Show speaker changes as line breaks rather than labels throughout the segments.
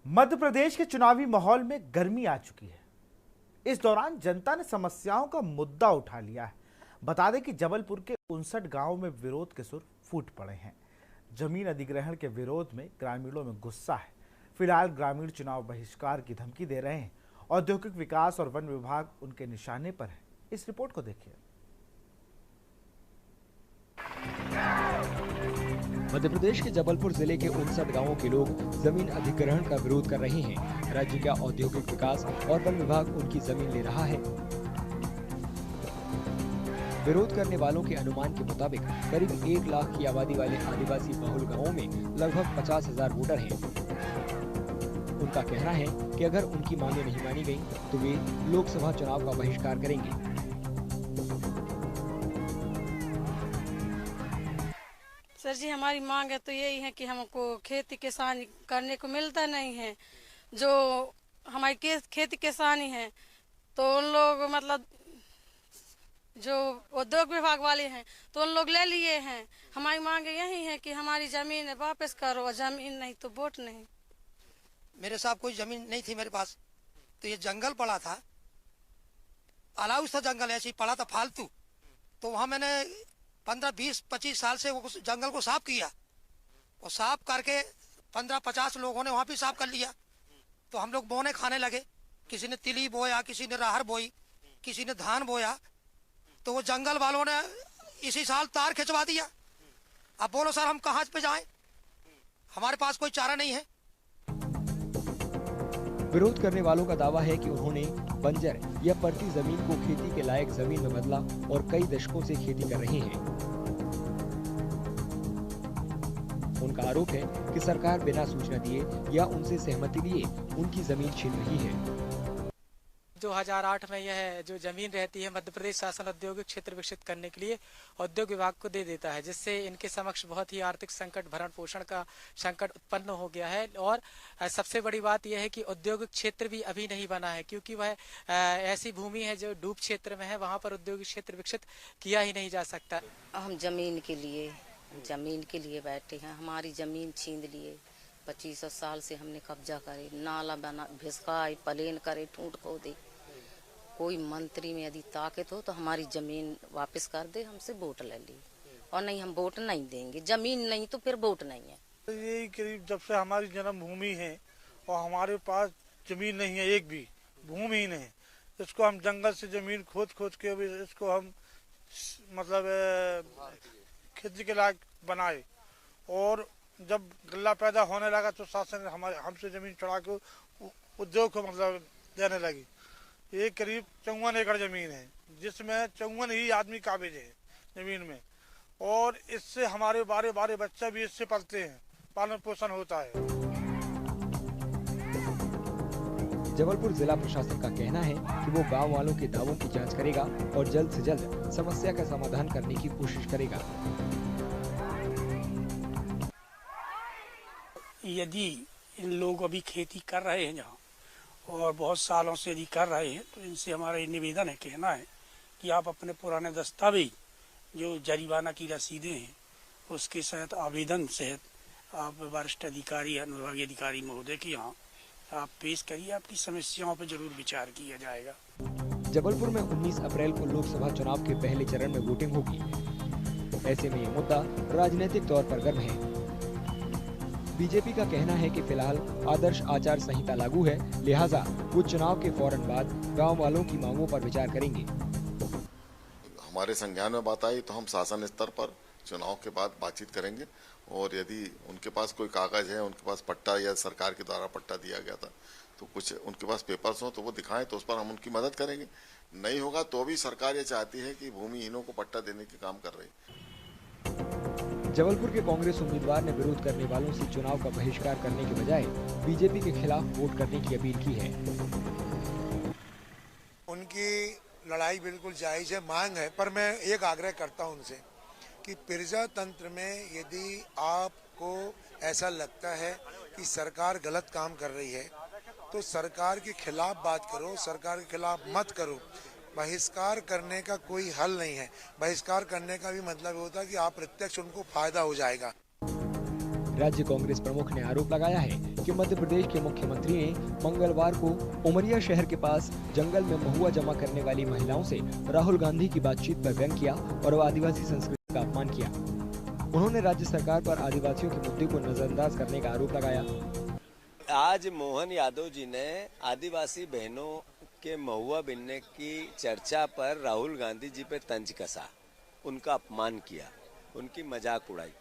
मध्य प्रदेश के चुनावी माहौल में गर्मी आ चुकी है। इस दौरान जनता ने समस्याओं का मुद्दा उठा लिया है। बता दें कि जबलपुर के 59 गांवों में विरोध के सुर फूट पड़े हैं। जमीन अधिग्रहण के विरोध में ग्रामीणों में गुस्सा है। फिलहाल ग्रामीण चुनाव बहिष्कार की धमकी दे रहे हैं। औद्योगिक विकास और वन विभाग उनके निशाने पर है। इस रिपोर्ट को देखिए।
मध्य प्रदेश के जबलपुर जिले के 59 गांवों के लोग जमीन अधिग्रहण का विरोध कर रहे हैं। राज्य का औद्योगिक विकास और वन विभाग उनकी जमीन ले रहा है। विरोध करने वालों के अनुमान के मुताबिक करीब 1 लाख की आबादी वाले आदिवासी बहुल गांवों में लगभग 50,000 वोटर हैं। उनका कहना है कि अगर उनकी मांगें नहीं मानी गयी तो वे लोकसभा चुनाव का बहिष्कार करेंगे।
सर जी, हमारी मांग है तो यही है कि हमको खेती किसानी करने को मिलता नहीं है। जो हमारी खेती किसानी है तो उन लोग मतलब जो उद्योग विभाग वाले हैं तो उन लोग ले लिए हैं। हमारी मांग यही है कि हमारी जमीन वापस करो, जमीन नहीं तो वोट नहीं।
मेरे साहब कोई जमीन नहीं थी मेरे पास, तो ये जंगल पड़ा था, अलाउस था जंगल, ऐसे ही पड़ा था फालतू। तो वहाँ मैंने 15, 20, 25 साल से वो जंगल को साफ किया और साफ करके 15-50 लोगों ने वहाँ भी साफ कर लिया। तो हम लोग बोने खाने लगे। किसी ने तिली बोया, किसी ने राहर बोई, किसी ने धान बोया। तो वो जंगल वालों ने इसी साल तार खिंचवा दिया। अब बोलो सर, हम कहाँ पे जाएं? हमारे पास कोई चारा नहीं है।
विरोध करने वालों का दावा है कि उन्होंने बंजर या पड़ती जमीन को खेती के लायक जमीन में बदला और कई दशकों से खेती कर रहे हैं। उनका आरोप है कि सरकार बिना सूचना दिए या उनसे सहमति लिए उनकी जमीन छीन रही है।
2008 में यह जो जमीन रहती है मध्य प्रदेश शासन औद्योगिक क्षेत्र विकसित करने के लिए उद्योग विभाग को दे देता है, जिससे इनके समक्ष बहुत ही आर्थिक संकट, भरण पोषण का संकट उत्पन्न हो गया है। और सबसे बड़ी बात यह है कि औद्योगिक क्षेत्र भी अभी नहीं बना है, क्योंकि वह ऐसी भूमि है जो डूब क्षेत्र में है, वहाँ पर औद्योगिक क्षेत्र विकसित किया ही नहीं जा सकता।
हम जमीन के लिए बैठे हैं। हमारी जमीन छीन लिए। 25 साल से हमने कब्जा करे, नाला बना भिसकाए, प्लेन करे, ठूंठ खोदे। कोई मंत्री में यदि ताकत हो तो हमारी जमीन वापस कर दे, हमसे वोट ले ली, और नहीं हम वोट नहीं देंगे। जमीन नहीं तो फिर वोट नहीं है।
यही करीब जब से हमारी जन्मभूमि है और हमारे पास जमीन नहीं है, एक भी भूमिहीन है। इसको हम जंगल से जमीन खोद के भी इसको हम मतलब खेती के लायक बनाए। और जब गल्ला पैदा होने लगा तो शासन हमसे जमीन चढ़ा के उद्योग को मतलब देने लगी। ये करीब 54 एकड़ जमीन है, जिसमें 54 ही आदमी काबिज है जमीन में, और इससे हमारे बारे बच्चे भी इससे पलते हैं, पालन पोषण होता है।
जबलपुर जिला प्रशासन का कहना है कि वो गांव वालों के दावों की जांच करेगा और जल्द से जल्द समस्या का समाधान करने की कोशिश करेगा।
यदि इन लोग अभी खेती कर रहे हैं जहाँ और बहुत सालों से यदि कर रहे हैं, तो इनसे हमारा ये निवेदन है, कहना है कि आप अपने पुराने दस्तावेज जो जरिमाना की रसीदें हैं उसके सहित आवेदन सहित आप वरिष्ठ अधिकारी, अनुविभागीय अधिकारी महोदय के यहाँ आप पेश करिए। आपकी समस्याओं पर जरूर विचार किया जाएगा।
जबलपुर में 19 अप्रैल को लोकसभा चुनाव के पहले चरण में वोटिंग होगी। ऐसे में ये मुद्दा राजनीतिक तौर पर गर्म है। बीजेपी का कहना है कि फिलहाल आदर्श आचार संहिता लागू है, लिहाजा वो चुनाव के फौरन बाद गांव वालों की मांगों पर विचार करेंगे।
हमारे संज्ञान में बात आई तो हम शासन स्तर पर चुनाव के बाद बातचीत करेंगे, और यदि उनके पास कोई कागज है, उनके पास पट्टा या सरकार के द्वारा पट्टा दिया गया था तो कुछ उनके पास पेपर्स हो तो वो दिखाएं, तो उस पर हम उनकी मदद करेंगे। नहीं होगा तो भी सरकार ये चाहती है कि भूमिहीनों को पट्टा देने के काम कर रही है।
जबलपुर के कांग्रेस उम्मीदवार ने विरोध करने वालों से चुनाव का बहिष्कार करने के बजाय बीजेपी के खिलाफ वोट करने की अपील की है।
उनकी लड़ाई बिल्कुल जायज है, मांग है, पर मैं एक आग्रह करता हूं उनसे कि प्रजातंत्र में यदि आपको ऐसा लगता है कि सरकार गलत काम कर रही है तो सरकार के खिलाफ बात करो, सरकार के खिलाफ मत करो। बहिष्कार करने का कोई हल नहीं है। बहिष्कार करने का भी मतलब होता है कि आप प्रत्यक्ष उनको फायदा हो जाएगा।
राज्य कांग्रेस प्रमुख ने आरोप लगाया है कि मध्य प्रदेश के मुख्यमंत्री ने मंगलवार को उमरिया शहर के पास जंगल में महुआ जमा करने वाली महिलाओं से राहुल गांधी की बातचीत पर व्यंग किया और आदिवासी संस्कृति का अपमान किया। उन्होंने राज्य सरकार पर आदिवासियों के मुद्दे को नजरअंदाज करने का आरोप लगाया।
आज मोहन यादव जी ने आदिवासी बहनों के महुआ बिनने की चर्चा पर राहुल गांधी जी पे तंज कसा, उनका अपमान किया, उनकी मजाक उड़ाई।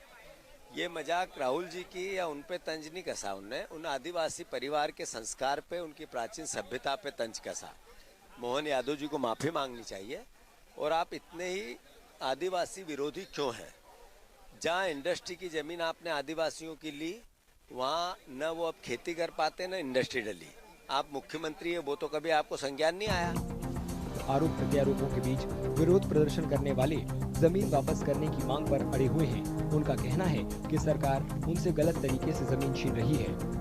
ये मजाक राहुल जी की या उन पे तंज नहीं कसा, उनने उन आदिवासी परिवार के संस्कार पे, उनकी प्राचीन सभ्यता पे तंज कसा। मोहन यादव जी को माफी मांगनी चाहिए। और आप इतने ही आदिवासी विरोधी क्यों हैं? जहाँ इंडस्ट्री की जमीन आपने आदिवासियों की ली, वहाँ न वो अब खेती कर पाते न इंडस्ट्री डली। आप मुख्यमंत्री है, वो तो कभी आपको संज्ञान नहीं आया।
आरोप प्रत्यारोपों के बीच विरोध प्रदर्शन करने वाले जमीन वापस करने की मांग पर अड़े हुए हैं। उनका कहना है कि सरकार उनसे गलत तरीके से जमीन छीन रही है।